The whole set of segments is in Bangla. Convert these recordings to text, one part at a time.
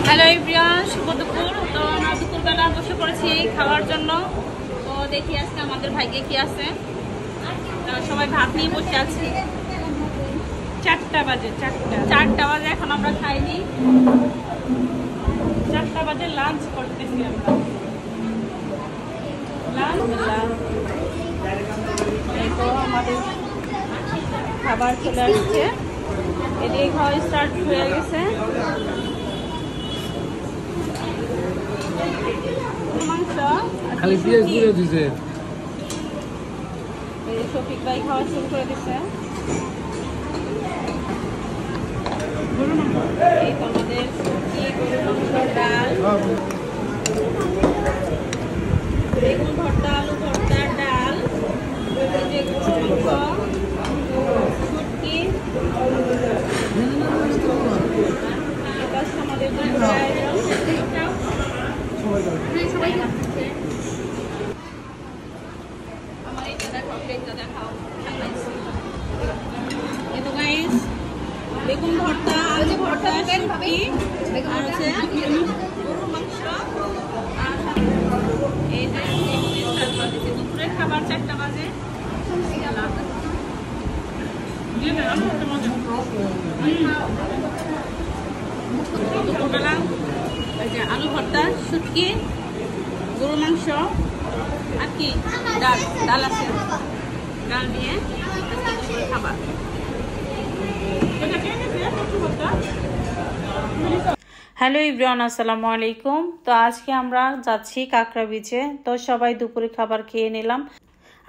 হ্যালো এভরিওয়ান, শুভ দুপুর। তো আমরা দুপুরবেলা বসে পড়েছি খাওয়ার জন্য। তো দেখি আজকে আমাদের ভাগ্যে কি আছে। সবাই ভাত নিয়ে বসে আছি। 4টা বাজে, 4টা বাজে, এখন আমরা খাইনি। 4টা বাজে লাঞ্চ করতেছি আমরা। এই তো আমাদের খাবার চলে আসছে, এদিকে খাওয়া স্টার্ট হয়ে গেছে। মাংস খালি পেঁয়াজ দিয়ে দিয়েছে, শফিক ভাই খাওয়া শুরু করে দিচ্ছে। এই তো আমাদের গরুর মাংস, ডাল, বেগুন ভর্তা, আলু ভর্তা, ডাল, গরুর মাংস, শুটকি, আমাদের আমার এটা দেখাও, প্লেটটা দেখাও। বেগুন ভর্তা, আলু ভর্তা, শুটকি, আর হচ্ছে গরুর মাংস। এই যে দুপুরের খাবার 4টা বাজে। দুপুরবেলা আলু ভর্তা, শুটকি, গরুর মাংস আর কি ডাল আছে, ডাল দিয়ে খাবার। হ্যালো এভরিওয়ান, আসসালামু আলাইকুম। তো আজকে আমরা যাচ্ছি কাঁকড়া বিচে। তো সবাই দুপুরে খাবার খেয়ে নিলাম।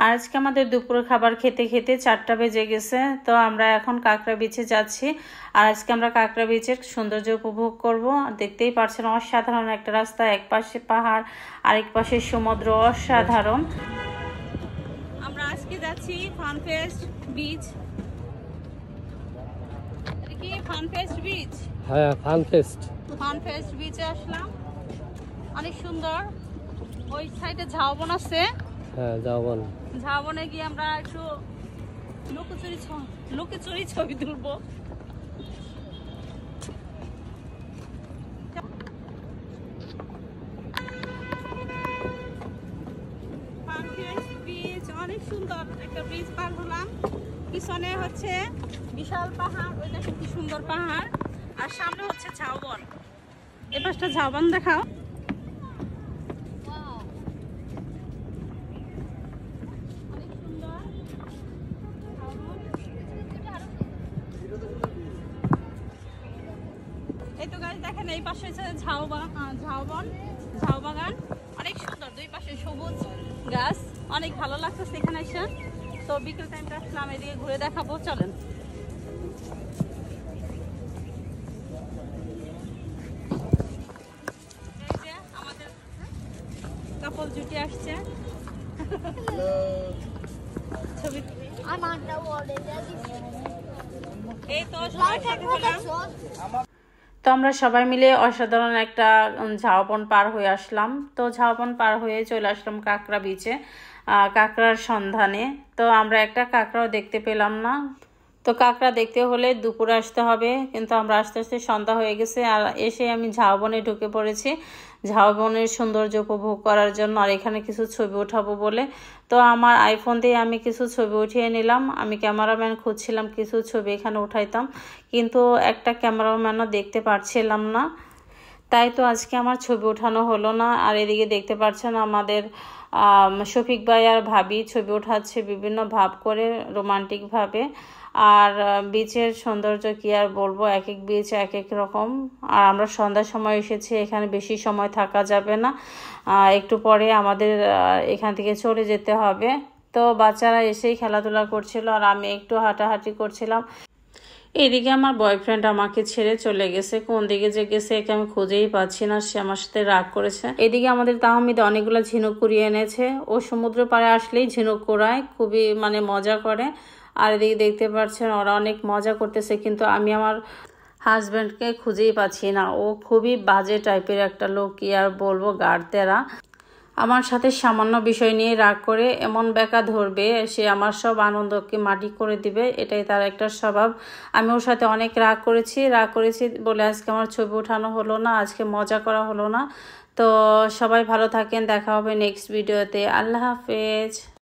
আর আজকে আমাদের দুপুরে খাবার খেতে খেতে 4টা বেজে গেছে। তো আমরা এখন কাঁকড়া বিচে যাচ্ছি। আর আজকে আমরা কাঁকড়া বিচের সৌন্দর্য উপভোগ করব। দেখতেই পাচ্ছেন অসাধারণ একটা রাস্তা, এক পাশে পাহাড়, আরেক পাশে সমুদ্র, অসাধারণ। আমরা আজকে যাচ্ছি ফানফেস্ট বিচ। কি ফানফেস্ট বিচ? হ্যাঁ, ফানফেস্ট বিচে আসলাম। অনেক সুন্দর। ওই সাইডে ঝাউবন আছে। হ্যাঁ, ঝাউবনে গিয়ে আমরা একটু লুকোচুরি ছবি তুলবো। অনেক সুন্দর একটা ব্রিজ পার হলাম। পিছনে হচ্ছে বিশাল পাহাড়, ওইটা কি সুন্দর পাহাড়, আর সামনে হচ্ছে ঝাউবন। এ পাশটা ঝাউবন দেখাও। এই তো গাছ দেখেন, এই পাশে হচ্ছে ঝাউবাগান অনেক সুন্দর। দুই পাশে সবুজ গাছ, অনেক ভালো লাগছে এখানে এসে। তো বিকেল টাইমটা আসলাম, এদিকে ঘুরে দেখাবো, চলেন। এই যে আমাদের কাপল জুটি আসছে ছবি। এই তো সবাই সাথে হলাম। তো আমরা সবাই মিলে অসাধারণ একটা ঝাউবন পার হয়ে আসলাম। তো ঝাউবন পার হয়ে চলে আসলাম কাঁকড়া বিচে, কাঁকড়ার সন্ধানে। তো আমরা একটা কাঁকড়াও দেখতে পেলাম না। তো কাঁকড়া দেখতে হলে দুপুরে আসতে হবে, কিন্তু আমরা আস্তে আস্তে সন্ধ্যা হয়ে গেছে। আর এসে আমি ঝাউবনে ঢুকে পড়েছি ঝাউবনের সৌন্দর্য উপভোগ করার জন্য, আর এখানে কিছু ছবি উঠাবো বলে। তো আমার আইফোন দিয়ে আমি কিছু ছবি উঠিয়ে নিলাম। আমি ক্যামেরাম্যান খুঁজছিলাম, কিছু ছবি এখানে উঠাইতাম, কিন্তু একটা ক্যামেরাম্যানও দেখতে পারছিলাম না। তাই তো আজকে আমার ছবি ওঠানো হলো না। আর এদিকে দেখতে পাচ্ছেন আমাদের শফিক ভাই আর ভাবি ছবি ওঠাচ্ছে বিভিন্ন ভাব করে, রোমান্টিকভাবে। আর বিচের সৌন্দর্য কি আর বলবো, এক এক বিচ এক এক রকম। আর আমরা সন্ধ্যার সময় এসেছি, এখানে বেশি সময় থাকা যাবে না, একটু পরে আমাদের এখান থেকে চলে যেতে হবে। তো বাচ্চারা এসেই খেলাধুলা করছিল, আর আমি একটু হাঁটাহাঁটি করছিলাম। এদিকে আমার বয়ফ্রেন্ড আমাকে ছেড়ে চলে গেছে, কোন দিকে যে গেছে একে আমি খুঁজেই পাচ্ছি না। সে আমার সাথে রাগ করেছে। এদিকে আমাদের তাহমিদ অনেকগুলো ঝিনুক কুড়িয়ে এনেছে। ও সমুদ্র পাড়ে আসলেই ঝিনুক কুড়ায়, খুবই মজা করে। আর এদিকে দেখতে পাচ্ছেন ওরা অনেক মজা করতেছে, কিন্তু আমি আমার হাজব্যান্ডকে খুঁজেই পাচ্ছি না। ও খুবই বাজে টাইপের একটা লোক, কি আর বলবো, গাড়তেরা। আমার সাথে সামান্য বিষয় নিয়ে রাগ করে এমন বেকা ধরবে, সে আমার সব আনন্দকে মাটি করে দিবে, এটাই তার একটা স্বভাব। আমি ওর সাথে অনেক রাগ করেছি বলে আজকে আমার ছবি ওঠানো হলো না, আজকে মজা করা হলো না। তো সবাই ভালো থাকেন, দেখা হবে নেক্সট ভিডিওতে। আল্লাহ হাফেজ।